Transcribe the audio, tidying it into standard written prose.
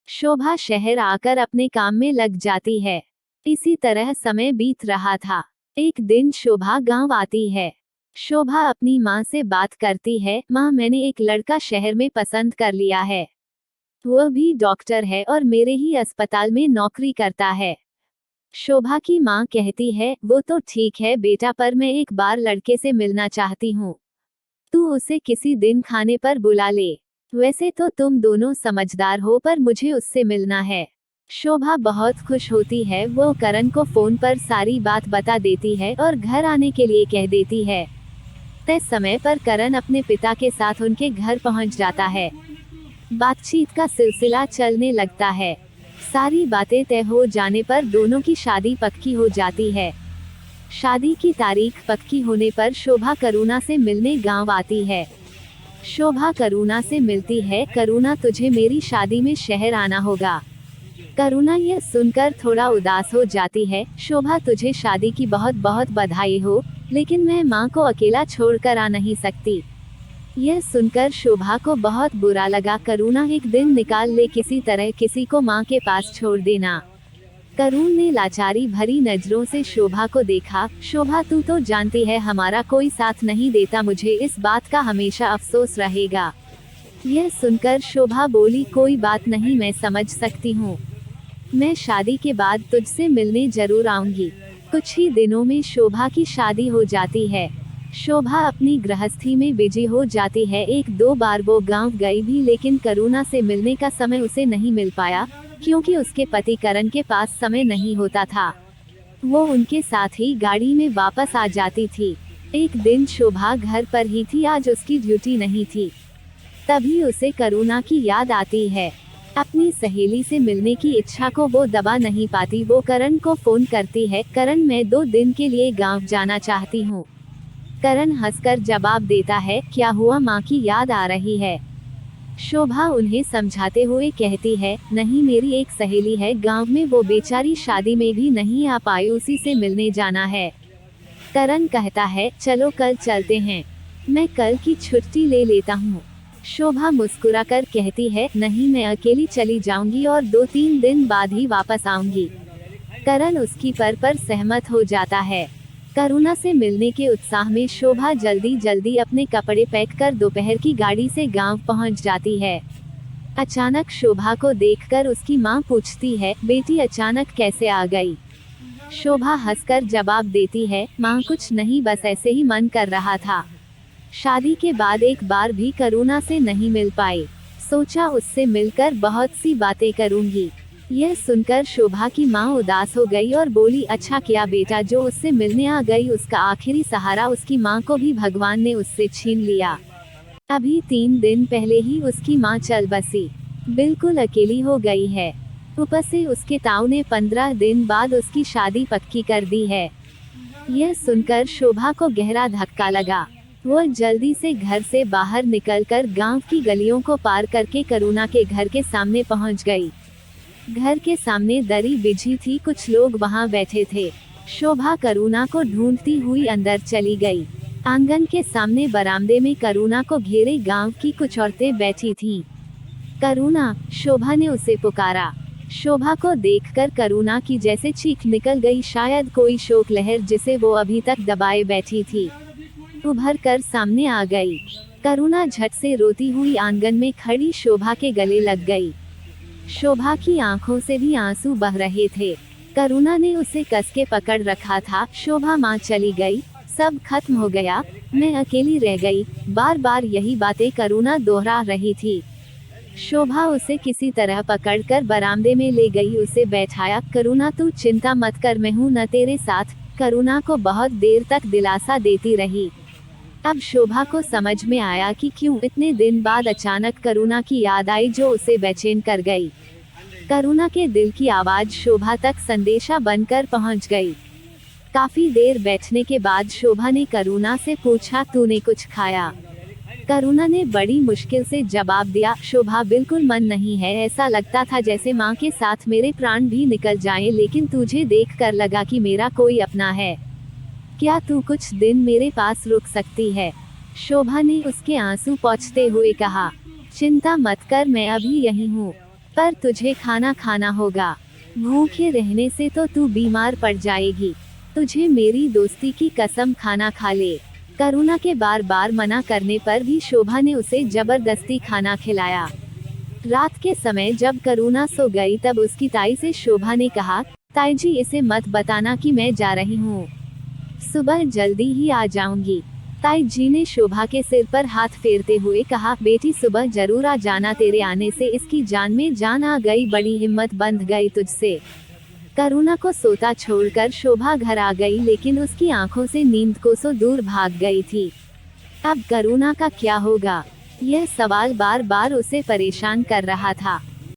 शोभा शहर आकर अपने काम में लग जाती है। इसी तरह समय बीत रहा था। एक दिन शोभा गांव आती है। शोभा अपनी माँ से बात करती है, माँ मैंने एक लड़का शहर में पसंद कर लिया है। वह भी डॉक्टर है और मेरे ही अस्पताल में नौकरी करता है। शोभा की माँ कहती है, वो तो ठीक है बेटा, पर मैं एक बार लड़के से मिलना चाहती हूँ। तू उसे किसी दिन खाने पर बुला ले। वैसे तो तुम दोनों समझदार हो, पर मुझे उससे मिलना है। शोभा बहुत खुश होती है। वो करण को फोन पर सारी बात बता देती है और घर आने के लिए कह देती है। तय समय पर करण अपने पिता के साथ उनके घर पहुंच जाता है। बातचीत का सिलसिला चलने लगता है। सारी बातें तय हो जाने पर दोनों की शादी पक्की हो जाती है। शादी की तारीख पक्की होने पर शोभा करुणा से मिलने गांव आती है। शोभा करुणा से मिलती है। करुणा, तुझे मेरी शादी में शहर आना होगा। करुणा यह सुनकर थोड़ा उदास हो जाती है। शोभा, तुझे शादी की बहुत बहुत बधाई हो, लेकिन मैं माँ को अकेला छोड़कर आ नहीं सकती। यह सुनकर शोभा को बहुत बुरा लगा। करुणा, एक दिन निकाल ले, किसी तरह किसी को माँ के पास छोड़ देना। करुण ने लाचारी भरी नजरों से शोभा को देखा। शोभा, तू तो जानती है हमारा कोई साथ नहीं देता, मुझे इस बात का हमेशा अफसोस रहेगा। यह सुनकर शोभा बोली, कोई बात नहीं, मैं समझ सकती हूँ। मैं शादी के बाद तुझसे मिलने जरूर आऊंगी। कुछ ही दिनों में शोभा की शादी हो जाती है। शोभा अपनी गृहस्थी में बिजी हो जाती है। एक दो बार वो गांव गई भी, लेकिन करुणा से मिलने का समय उसे नहीं मिल पाया, क्योंकि उसके पति करण के पास समय नहीं होता था। वो उनके साथ ही गाड़ी में वापस आ जाती थी। एक दिन शोभा घर पर ही थी, आज उसकी ड्यूटी नहीं थी। तभी उसे करुणा की याद आती है। अपनी सहेली से मिलने की इच्छा को वो दबा नहीं पाती। वो करण को फोन करती है, करण मैं 2 दिन के लिए गांव जाना चाहती हूँ। करण हंसकर जवाब देता है, क्या हुआ, माँ की याद आ रही है? शोभा उन्हें समझाते हुए कहती है, नहीं, मेरी एक सहेली है गांव में, वो बेचारी शादी में भी नहीं आ पाई, उसी से मिलने जाना है। करण कहता है, चलो कल चलते हैं, मैं कल की छुट्टी ले लेता हूँ। शोभा मुस्कुराकर कहती है, नहीं, मैं अकेली चली जाऊंगी और 2-3 दिन बाद ही वापस आऊंगी। करण उसकी पर सहमत हो जाता है। करुणा से मिलने के उत्साह में शोभा जल्दी जल्दी अपने कपड़े पैक कर दोपहर की गाड़ी से गांव पहुंच जाती है। अचानक शोभा को देखकर उसकी मां पूछती है, बेटी अचानक कैसे आ गई? शोभा हंसकर जवाब देती है, मां कुछ नहीं, बस ऐसे ही मन कर रहा था। शादी के बाद एक बार भी करुणा से नहीं मिल पाई, सोचा उससे मिलकर बहुत सी बातें करूंगी। यह सुनकर शोभा की माँ उदास हो गई और बोली, अच्छा किया बेटा, जो उससे मिलने आ गई, उसका आखिरी सहारा उसकी माँ को भी भगवान ने उससे छीन लिया। अभी 3 दिन पहले ही उसकी माँ चल बसी, बिल्कुल अकेली हो गई है। ऊपर से उसके ताऊ ने 15 दिन बाद उसकी शादी पक्की कर दी है। यह सुनकर शोभा को गहरा धक्का लगा। वह जल्दी से घर से बाहर निकलकर गांव की गलियों को पार करके करुणा के घर के सामने पहुंच गई। घर के सामने दरी बिछी थी, कुछ लोग वहां बैठे थे। शोभा करुणा को ढूंढती हुई अंदर चली गई। आंगन के सामने बरामदे में करुणा को घेरे गांव की कुछ औरतें बैठी थीं। करुणा, शोभा ने उसे पुकारा। शोभा को देखकर करुणा की जैसे चीख निकल गई, शायद कोई शोक लहर जिसे वो अभी तक दबाए बैठी थी, उभर कर सामने आ गई। करुणा झट से रोती हुई आंगन में खड़ी शोभा के गले लग गई। शोभा की आंखों से भी आंसू बह रहे थे। करुणा ने उसे कस के पकड़ रखा था। शोभा, माँ चली गई, सब खत्म हो गया, मैं अकेली रह गई, बार बार यही बातें करुणा दोहरा रही थी। शोभा उसे किसी तरह पकड़कर बरामदे में ले गई, उसे बैठाया। करुणा, तू चिंता मत कर, मैं हूँ न तेरे साथ। करुणा को बहुत देर तक दिलासा देती रही। अब शोभा को समझ में आया कि क्यों इतने दिन बाद अचानक करुणा की याद आई, जो उसे बेचैन कर गई। करुणा के दिल की आवाज शोभा तक संदेशा बनकर पहुंच गई। काफी देर बैठने के बाद शोभा ने करुणा से पूछा, तूने कुछ खाया? करुणा ने बड़ी मुश्किल से जवाब दिया, शोभा बिल्कुल मन नहीं है, ऐसा लगता था जैसे माँ के साथ मेरे प्राण भी निकल जाएं, लेकिन तुझे देखकर लगा कि मेरा कोई अपना है। क्या तू कुछ दिन मेरे पास रुक सकती है? शोभा ने उसके आंसू पोंछते हुए कहा, चिंता मत कर, मैं अभी यहीं हूँ। पर तुझे खाना खाना होगा। भूखे रहने से तो तू बीमार पड़ जाएगी। तुझे मेरी दोस्ती की कसम, खाना खा ले। करुणा के बार बार मना करने पर भी शोभा ने उसे जबरदस्ती खाना खिलाया। रात के समय जब करुणा सो गई तब उसकी ताई से शोभा ने कहा, ताई जी इसे मत बताना कि मैं जा रही हूँ, सुबह जल्दी ही आ जाऊंगी। ताई जी ने शोभा के सिर पर हाथ फेरते हुए कहा, बेटी सुबह जरूर आ जाना, तेरे आने से इसकी जान में जान आ गई, बड़ी हिम्मत बंध गई तुझसे। करुणा को सोता छोड़कर शोभा घर आ गई, लेकिन उसकी आंखों से नींद कोसों दूर भाग गई थी। अब करुणा का क्या होगा, यह सवाल बार बार उसे परेशान कर रहा था।